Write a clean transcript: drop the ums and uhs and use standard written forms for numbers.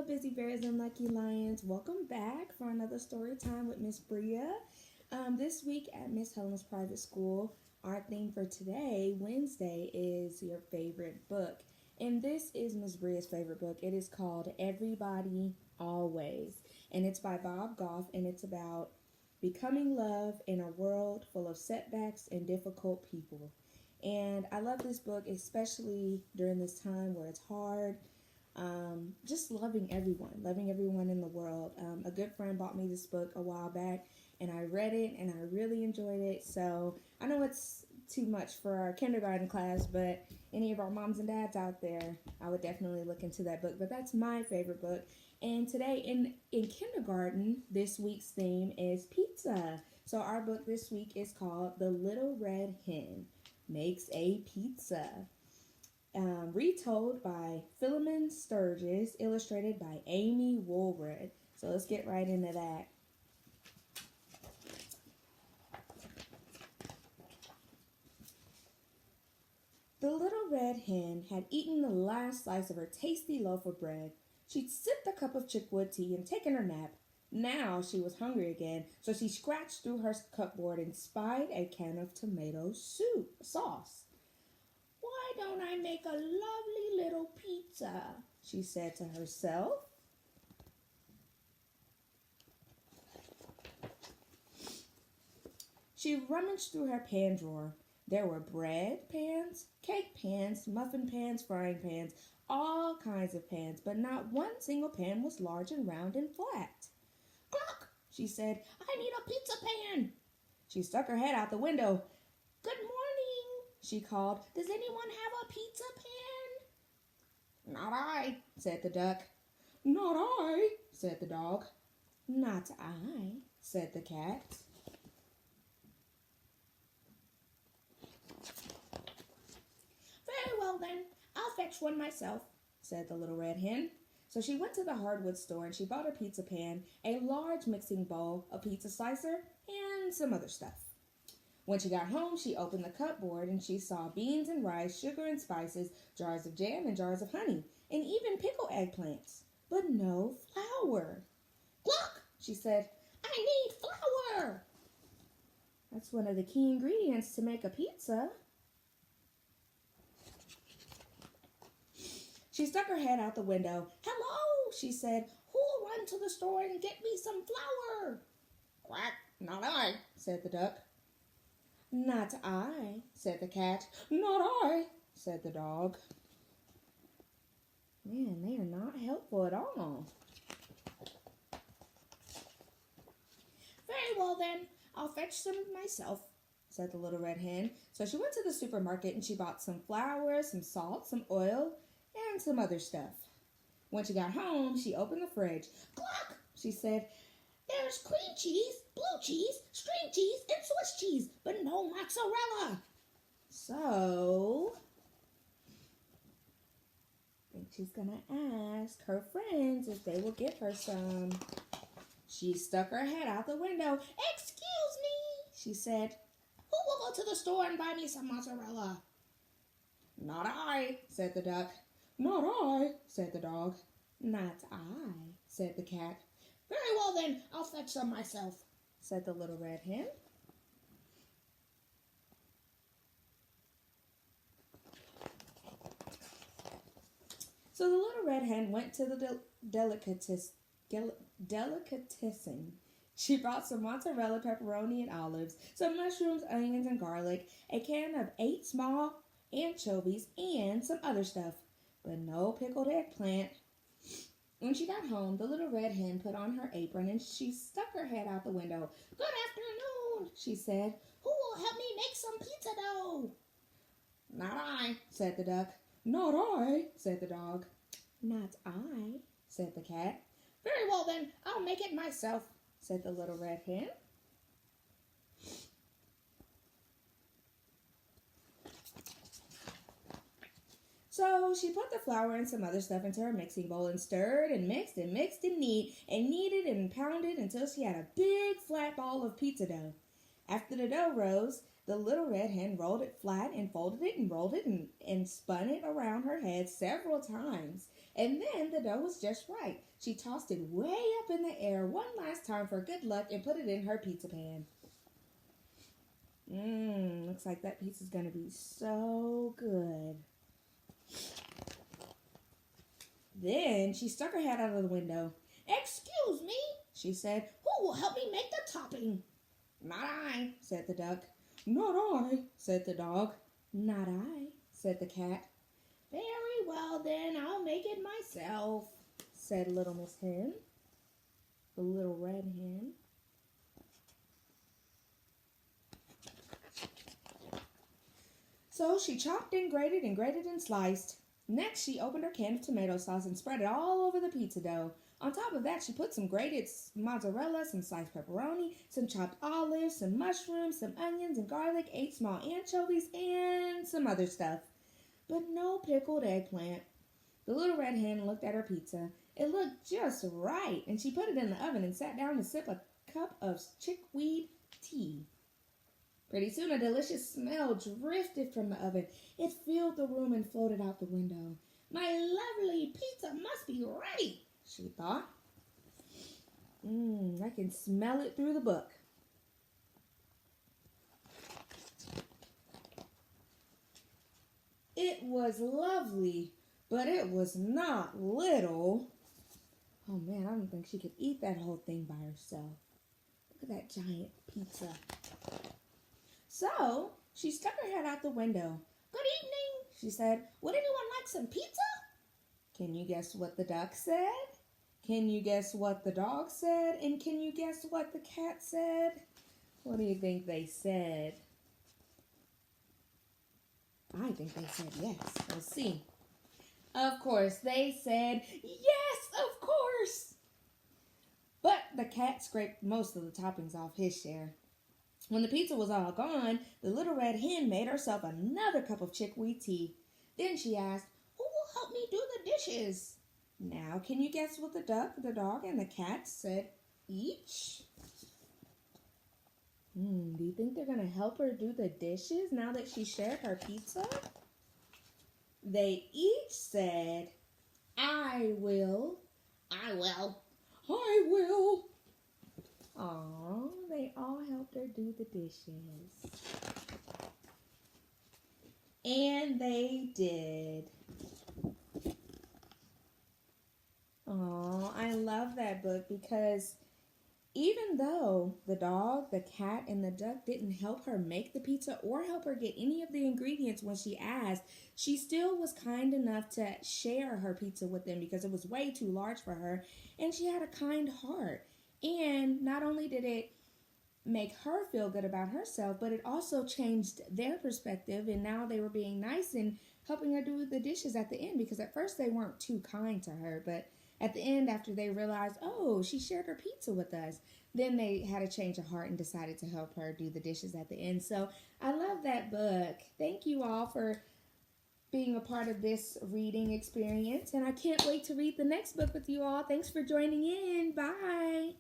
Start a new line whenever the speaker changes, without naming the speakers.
Busy Bears and Lucky Lions. Welcome back for another story time with Miss Bria. This week at Miss Helen's private school, our theme for today, Wednesday, is your favorite book. And this is Miss Bria's favorite book. It is called Everybody Always. And it's by Bob Goff, and it's about becoming love in a world full of setbacks and difficult people. And I love this book, especially during this time where it's hard. Just loving everyone in the world. A good friend bought me this book a while back, and I read it, and I really enjoyed it. So I know it's too much for our kindergarten class, but any of our moms and dads out there, I would definitely look into that book. But that's my favorite book. And today in kindergarten, this week's theme is pizza. So our book this week is called The Little Red Hen Makes a Pizza. Retold by Philemon Sturgis, illustrated by Amy Woolred. So let's get right into that. The little red hen had eaten the last slice of her tasty loaf of bread. She'd sipped a cup of chickwood tea and taken her nap. Now she was hungry again, so she scratched through her cupboard and spied a can of tomato sauce. "Why don't I make a lovely little pizza?" she said to herself. She rummaged through her pan drawer. There were bread pans, cake pans, muffin pans, frying pans, all kinds of pans, but not one single pan was large and round and flat. "Cluck," she said, "I need a pizza pan." She stuck her head out the window. "Good morning," she called. "Does anyone have a pizza pan?" "Not I," said the duck. "Not I," said the dog. "Not I," said the cat. "Very well then, I'll fetch one myself," said the little red hen. So she went to the hardwood store and she bought a pizza pan, a large mixing bowl, a pizza slicer, and some other stuff. When she got home, she opened the cupboard and she saw beans and rice, sugar and spices, jars of jam and jars of honey, and even pickled eggplants, but no flour. "Cluck," she said, "I need flour." That's one of the key ingredients to make a pizza. She stuck her head out the window. "Hello," she said. "Who'll run to the store and get me some flour?" "Quack, not I," said the duck. "Not I," said the cat. "Not I," said the dog. Man, they are not helpful at all. "Very well then, I'll fetch some myself," said the little red hen. So she went to the supermarket and she bought some flour, some salt, some oil, and some other stuff. When she got home, she opened the fridge. "Cluck," she said. "There's cream cheese, blue cheese, string cheese, and Swiss cheese, but no mozzarella." So, I think she's going to ask her friends if they will get her some. She stuck her head out the window. "Excuse me," she said. "Who will go to the store and buy me some mozzarella?" "Not I," said the duck. "Not I," said the dog. "Not I," said the cat. "Very well then, I'll fetch some myself," said the little red hen. So the little red hen went to the delicatessen. She bought some mozzarella, pepperoni, and olives, some mushrooms, onions, and garlic, a can of 8 small anchovies, and some other stuff, but no pickled eggplant. When she got home, the little red hen put on her apron and she stuck her head out the window. "Good afternoon," she said. "Who will help me make some pizza dough?" "Not I," said the duck. "Not I," said the dog. "Not I," said the cat. "Very well then, I'll make it myself," said the little red hen. So she put the flour and some other stuff into her mixing bowl and stirred and mixed and kneaded and pounded until she had a big flat ball of pizza dough. After the dough rose, the little red hen rolled it flat and folded it and rolled it and spun it around her head several times. And then the dough was just right. She tossed it way up in the air one last time for good luck and put it in her pizza pan. Looks like that pizza's gonna be so good. Then she stuck her head out of the window. "Excuse me," she said. "Who will help me make the topping?" "Not I," said the duck. "Not I," said the dog. "Not I," said the cat. "Very well then, I'll make it myself," said Little Miss Hen, the little red hen. So she chopped and grated and sliced. Next, she opened her can of tomato sauce and spread it all over the pizza dough. On top of that, she put some grated mozzarella, some sliced pepperoni, some chopped olives, some mushrooms, some onions and garlic, 8 small anchovies, and some other stuff. But no pickled eggplant. The little red hen looked at her pizza. It looked just right, and she put it in the oven and sat down to sip a cup of chickweed tea. Pretty soon a delicious smell drifted from the oven. It filled the room and floated out the window. "My lovely pizza must be ready," she thought. I can smell it through the book. It was lovely, but it was not little. Oh man, I don't think she could eat that whole thing by herself. Look at that giant pizza. So she stuck her head out the window. "Good evening," she said. "Would anyone like some pizza?" Can you guess what the duck said? Can you guess what the dog said? And can you guess what the cat said? What do you think they said? I think they said yes. Let's see. Of course, they said yes, of course. But the cat scraped most of the toppings off his share. When the pizza was all gone, the little red hen made herself another cup of chickweed tea. Then she asked, "Who will help me do the dishes?" Now, can you guess what the duck, the dog, and the cat said each? Do you think they're going to help her do the dishes now that she shared her pizza? They each said, "I will." "I will." "I will." Aw, they all helped her do the dishes. And they did. Aw, I love that book because even though the dog, the cat, and the duck didn't help her make the pizza or help her get any of the ingredients when she asked, she still was kind enough to share her pizza with them because it was way too large for her, and she had a kind heart. And not only did it make her feel good about herself, but it also changed their perspective, and now they were being nice and helping her do the dishes at the end because at first they weren't too kind to her, but at the end, after they realized, oh, she shared her pizza with us, then they had a change of heart and decided to help her do the dishes at the end. So I love that book. Thank you all for being a part of this reading experience, and I can't wait to read the next book with you all. Thanks for joining in. Bye.